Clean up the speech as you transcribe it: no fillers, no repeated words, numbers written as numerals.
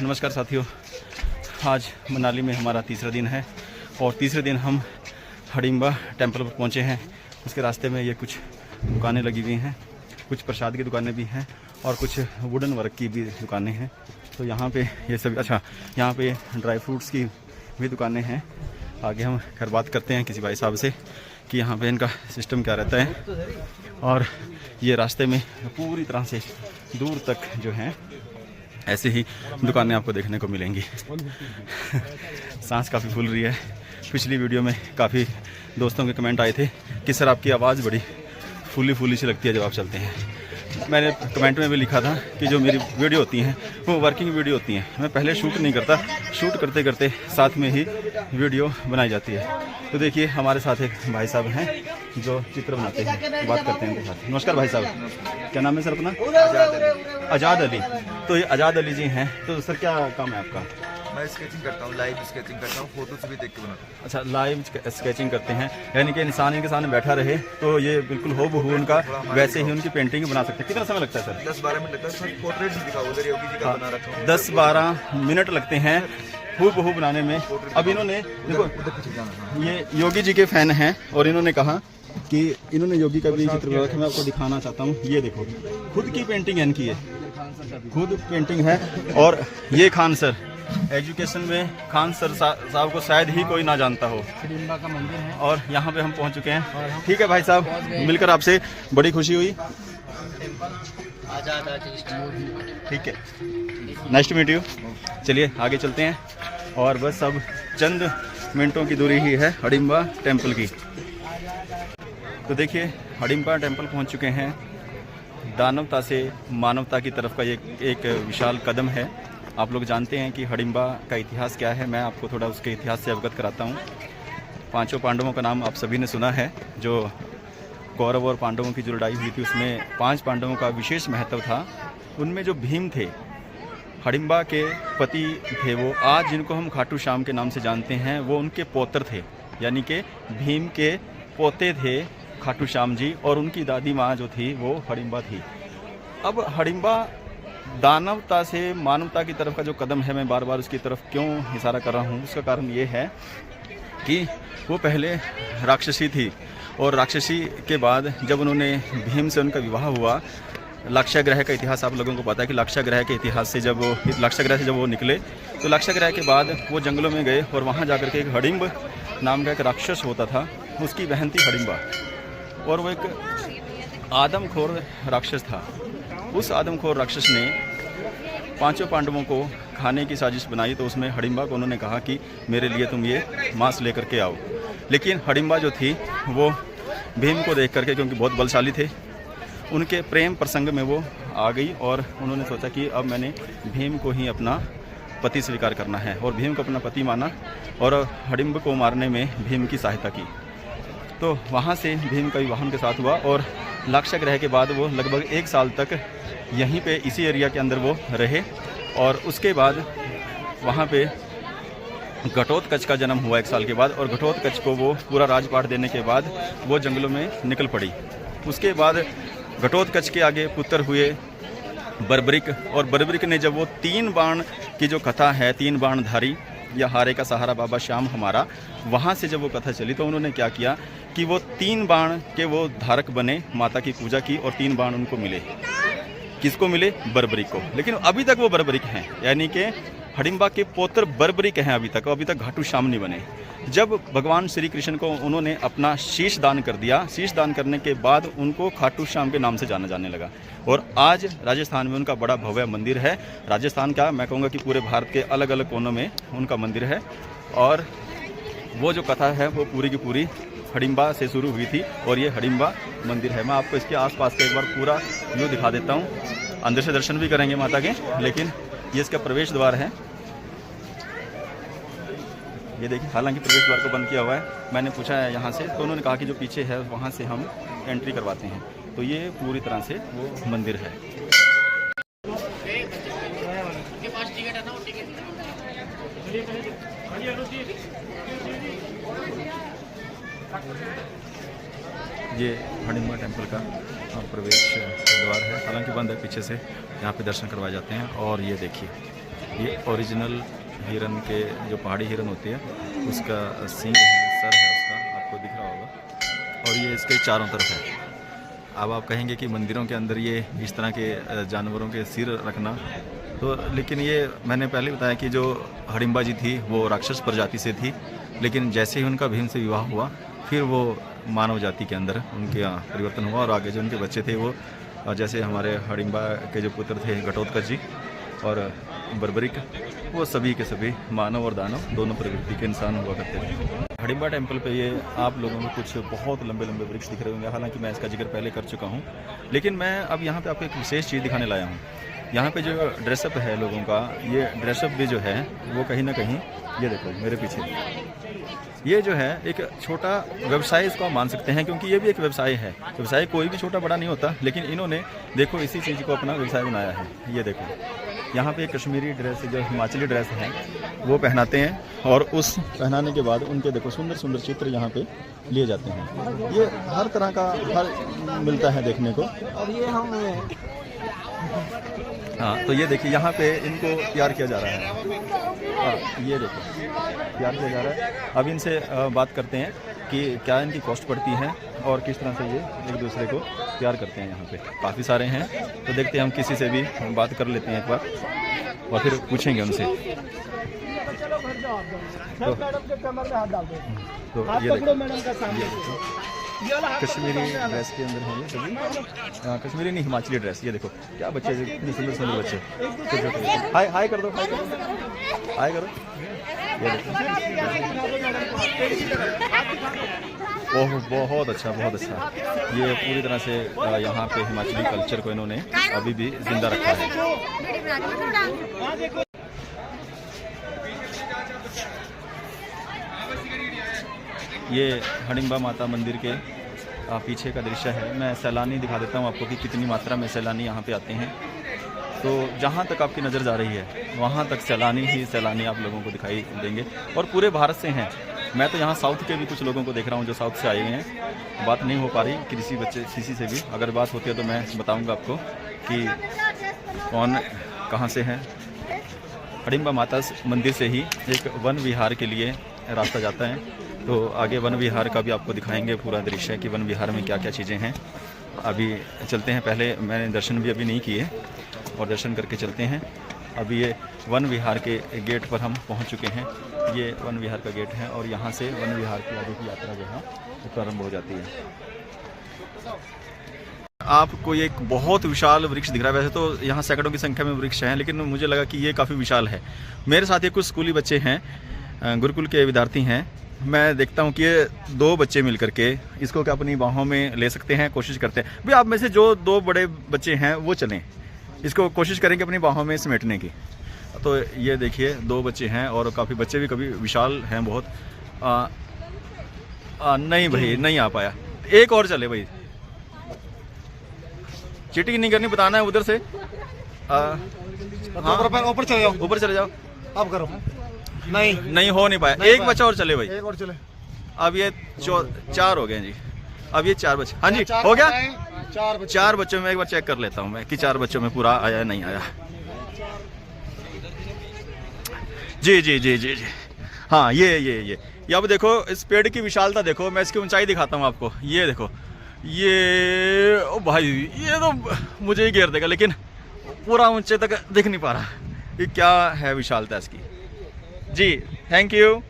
नमस्कार साथियों, आज मनाली में हमारा तीसरा दिन है और तीसरे दिन हम हडिम्बा टेंपल पर पहुंचे हैं। उसके रास्ते में ये कुछ दुकानें लगी हुई हैं, कुछ प्रसाद की दुकानें भी हैं और कुछ वुडन वर्क की भी दुकानें हैं। तो यहाँ पे ये सब यहाँ पे ड्राई फ्रूट्स की भी दुकानें हैं। आगे हम खैर बात करते हैं किसी भाई साहब से कि यहाँ पे इनका सिस्टम क्या रहता है। और ये रास्ते में पूरी तरह से दूर तक जो हैं ऐसे ही दुकानें आपको देखने को मिलेंगी। सांस काफ़ी फूल रही है। पिछली वीडियो में काफ़ी दोस्तों के कमेंट आए थे कि सर आपकी आवाज़ बड़ी फूली सी लगती है जब आप चलते हैं। मैंने कमेंट में भी लिखा था कि जो मेरी वीडियो होती हैं वो वर्किंग वीडियो होती हैं। मैं पहले शूट नहीं करता, शूट करते करते साथ में ही वीडियो बनाई जाती है। तो देखिए हमारे साथ एक भाई साहब हैं जो चित्र बनाते हैं, बात करते हैं उनके साथ। नमस्कार भाई साहब, क्या नाम है सर अपना? आज़ाद अली। तो ये आज़ाद अली जी हैं। तो सर क्या काम है आपका? मैं स्केचिंग करता हूँ, लाइव स्केचिंग करता हूँ, फोटो से भी देख के बनाता हूँ। अच्छा, लाइव स्केचिंग करते हैं, यानी कि इंसान इनके सामने बैठा रहे तो ये बिल्कुल हूबहू उनका वैसे ही उनकी पेंटिंग बना सकते हैं। कितना समय लगता है सर? 10-12 मिनट लगता है सर। पोर्ट्रेट भी दिखाओ, उधर योगी जी का बना रखा हूँ। 10-12 मिनट लगते हैं हूबहू बनाने में। अब इन्होंने देखो, ये योगी जी के फैन हैं और इन्होंने कहा कि इन्होंने योगी का भी चित्र बना रखा है। मैं आपको दिखाना चाहता हूँ। ये देखो, खुद की पेंटिंग है इनकी, है खुद पेंटिंग है। और ये खान सर, एजुकेशन में खान सर साहब को शायद ही कोई ना जानता हो। हडिम्बा का मंदिर है और यहाँ पे हम पहुँच चुके हैं। ठीक है भाई साहब, मिलकर आपसे बड़ी खुशी हुई। ठीक है, नाइस टू मीट यू। चलिए आगे चलते हैं और बस अब चंद मिनटों की दूरी ही है हडिम्बा टेम्पल की। तो देखिए हडिम्बा टेम्पल पहुँच चुके हैं। दानवता से मानवता की तरफ का ये एक विशाल कदम है। आप लोग जानते हैं कि हडिम्बा का इतिहास क्या है। मैं आपको थोड़ा उसके इतिहास से अवगत कराता हूँ। 5 पांडवों का नाम आप सभी ने सुना है। जो कौरव और पांडवों की जो लड़ाई हुई थी उसमें 5 पांडवों का विशेष महत्व था। उनमें जो भीम थे, हडिम्बा के पति थे वो, आज जिनको हम खाटू श्याम के नाम से जानते हैं, वो उनके पौत्र थे, यानी कि भीम के पोते थे खाटू श्याम जी। और उनकी दादी माँ जो थी वो हडिम्बा थी। अब हडिम्बा दानवता से मानवता की तरफ का जो कदम है, मैं बार बार उसकी तरफ क्यों इशारा कर रहा हूँ, उसका कारण ये है कि वो पहले राक्षसी थी और राक्षसी के बाद जब उन्होंने भीम से उनका विवाह हुआ, लाक्षागृह का इतिहास आप लोगों को पता है कि लाक्षागृह के इतिहास से जब वो निकले तो लाक्षागृह के बाद वो जंगलों में गए और वहाँ जाकर के एक हडिम्ब नाम का एक राक्षस होता था, उसकी बहन थी हडिम्बा। और वो एक आदमखोर राक्षस था। उस आदमखोर राक्षस ने 5 पांडवों को खाने की साजिश बनाई। तो उसमें हडिम्बा को उन्होंने कहा कि मेरे लिए तुम ये मांस लेकर के आओ। लेकिन हडिम्बा जो थी वो भीम को देख करके, क्योंकि बहुत बलशाली थे, उनके प्रेम प्रसंग में वो आ गई और उन्होंने सोचा कि अब मैंने भीम को ही अपना पति स्वीकार करना है और भीम को अपना पति माना और हडिम्ब को मारने में भीम की सहायता की। तो वहाँ से भीम का विवाह उनके साथ हुआ और लाक्षागृह के बाद वो लगभग 1 साल तक यहीं पे इसी एरिया के अंदर वो रहे। और उसके बाद वहाँ पे घटोत्कच का जन्म हुआ 1 साल के बाद। और घटोत्कच को वो पूरा राजपाट देने के बाद वो जंगलों में निकल पड़ी। उसके बाद घटोत्कच के आगे पुत्र हुए बर्बरिक। और बर्बरिक ने जब वो 3 बाण की जो कथा है, 3 बाणधारी या हारे का सहारा बाबा श्याम हमारा, वहाँ से जब वो कथा चली तो उन्होंने क्या किया कि वो 3 बाण के वो धारक बने, माता की पूजा की और 3 बाण उनको मिले। किसको मिले? बर्बरिक को। लेकिन अभी तक वो बर्बरिक हैं, यानी कि हडिम्बा के पौत्र बर्बरिक हैं अभी तक घाटू श्याम नहीं बने। जब भगवान श्री कृष्ण को उन्होंने अपना शीश दान कर दिया, शीश दान करने के बाद उनको खाटू श्याम के नाम से जाना जाने लगा। और आज राजस्थान में उनका बड़ा भव्य मंदिर है। राजस्थान का, मैं कहूँगा कि पूरे भारत के अलग अलग कोनों में उनका मंदिर है। और वो जो कथा है वो पूरी की पूरी हडिम्बा से शुरू हुई थी और ये हडिम्बा मंदिर है। मैं आपको इसके आसपास का एक बार पूरा व्यू दिखा देता हूँ। अंदर से दर्शन भी करेंगे माता के, लेकिन ये इसका प्रवेश द्वार है। ये देखिए, हालांकि प्रवेश द्वार को बंद किया हुआ है। मैंने पूछा है यहाँ से तो उन्होंने कहा कि जो पीछे है वहाँ से हम एंट्री करवाते हैं। तो ये पूरी तरह से वो मंदिर है। ये हडिम्बा टेम्पल का प्रवेश द्वार है, हालांकि बंद है पीछे से। यहाँ पे दर्शन करवाए जाते हैं। और ये देखिए ये ओरिजिनल हिरन के जो पहाड़ी हिरन होती है उसका सींग है, सर है उसका, आपको दिख रहा होगा। और ये इसके चारों तरफ है। अब आप कहेंगे कि मंदिरों के अंदर ये इस तरह के जानवरों के सिर रखना, तो लेकिन ये मैंने पहले बताया कि जो हडिम्बा जी थी वो राक्षस प्रजाति से थी, लेकिन जैसे ही उनका भीम से विवाह हुआ फिर वो मानव जाति के अंदर उनके यहाँ परिवर्तन हुआ और आगे जो उनके बच्चे थे वो जैसे हमारे हडिम्बा के जो पुत्र थे घटोत्कच जी और बर्बरिक, वो सभी के सभी मानव और दानव दोनों प्रवृत्ति के इंसान हुआ करते थे। हडिम्बा टेम्पल पे ये आप लोगों को कुछ बहुत लंबे लंबे वृक्ष दिख रहे होंगे, हालांकि मैं इसका जिक्र पहले कर चुका हूँ, लेकिन मैं अब यहाँ पे आपको एक विशेष चीज़ दिखाने लाया हूँ। यहाँ पे जो ड्रेसअप है लोगों का, ये ड्रेसअप भी जो है वो कहीं ना कहीं, ये देखो मेरे पीछे, ये जो है एक छोटा व्यवसाय इसको आप मान सकते हैं, क्योंकि ये भी एक व्यवसाय है। व्यवसाय कोई भी छोटा बड़ा नहीं होता, लेकिन इन्होंने देखो इसी चीज़ को अपना व्यवसाय बनाया है। ये देखो यहाँ पे कश्मीरी ड्रेस जो हिमाचली ड्रेस है वो पहनाते हैं और उस पहनाने के बाद उनके देखो सुंदर सुंदर चित्र यहाँ पे लिए जाते हैं। ये हर तरह का हर मिलता है देखने को। और ये हम हाँ, तो ये देखिए यहाँ पे इनको तैयार किया जा रहा है। हाँ, ये देखो तैयार किया जा रहा है। अब इनसे बात करते हैं कि क्या इनकी कॉस्ट पड़ती है और किस तरह से ये एक दूसरे को तैयार करते हैं। यहाँ पे काफ़ी सारे हैं, तो देखते हैं हम किसी से भी बात कर लेते हैं एक बार और फिर पूछेंगे उनसे। तो ये देखो कश्मीरी ड्रेस के अंदर है ये सभी, कश्मीरी नहीं हिमाचली ड्रेस। ये देखो क्या बच्चे, इतने सुंदर सुंदर बच्चे, छोटे। हाय हाय कर दो, हाय कर दो, हाय करो। ये देखो ओह बहुत अच्छा, बहुत अच्छा। ये पूरी तरह से यहाँ पे हिमाचली कल्चर को इन्होंने अभी भी जिंदा रखा है। ये हडिम्बा माता मंदिर के पीछे का दृश्य है। मैं सैलानी दिखा देता हूँ आपको कि कितनी मात्रा में सैलानी यहाँ पे आते हैं। तो जहाँ तक आपकी नज़र जा रही है वहाँ तक सैलानी ही सैलानी आप लोगों को दिखाई देंगे, और पूरे भारत से हैं। मैं तो यहाँ साउथ के भी कुछ लोगों को देख रहा हूँ जो साउथ से आए हुए हैं। बात नहीं हो पा रही किसी से भी, अगर बात होती है तो मैं बताऊँगा आपको कि कौन कहाँ से है। हडिम्बा माता मंदिर से ही एक वन विहार के लिए रास्ता जाता है, तो आगे वन विहार का भी आपको दिखाएंगे पूरा दृश्य कि वन विहार में क्या क्या चीज़ें हैं। अभी चलते हैं, पहले मैंने दर्शन भी अभी नहीं किए और दर्शन करके चलते हैं। अभी ये वन विहार के गेट पर हम पहुंच चुके हैं। ये वन विहार का गेट है और यहाँ से वन विहार की आगे की यात्रा जो है वो प्रारंभ हो जाती है। आपको ये एक बहुत विशाल वृक्ष दिख रहा है। वैसे तो यहाँ सैकड़ों की संख्या में वृक्ष हैं, लेकिन मुझे लगा कि ये काफ़ी विशाल है। मेरे साथ ये कुछ स्कूली बच्चे हैं, गुरुकुल के विद्यार्थी हैं। मैं देखता हूँ कि ये दो बच्चे मिल करके इसको क्या अपनी बाहों में ले सकते हैं, कोशिश करते हैं। भाई आप में से जो दो बड़े बच्चे हैं वो चलें, इसको कोशिश करेंगे अपनी बाहों में समेटने की। तो ये देखिए दो बच्चे हैं और काफ़ी बच्चे भी कभी विशाल हैं बहुत। नहीं भाई नहीं आ पाया, एक और चले भाई, चीटिंग नहीं करनी, बताना है उधर से। ऊपर चले जाओ, ऊपर चले जाओ, आप करो। नहीं हो नहीं पाया, एक बच्चा और चले भाई, एक और चले। अब ये 4 हो गए जी, अब ये 4 बच्चे। हाँ जी हो गया, 4 बच्चों में एक बार चेक कर लेता हूँ मैं कि 4 बच्चों में पूरा आया नहीं आया। जी जी जी जी जी हाँ, ये अब देखो इस पेड़ की विशालता देखो, मैं इसकी ऊंचाई दिखाता हूँ आपको। ये देखो ये, ओ भाई ये तो मुझे ही घेर देगा, लेकिन पूरा ऊंचे तक दिख नहीं पा रहा। ये क्या है विशालता इसकी। जी थैंक यू।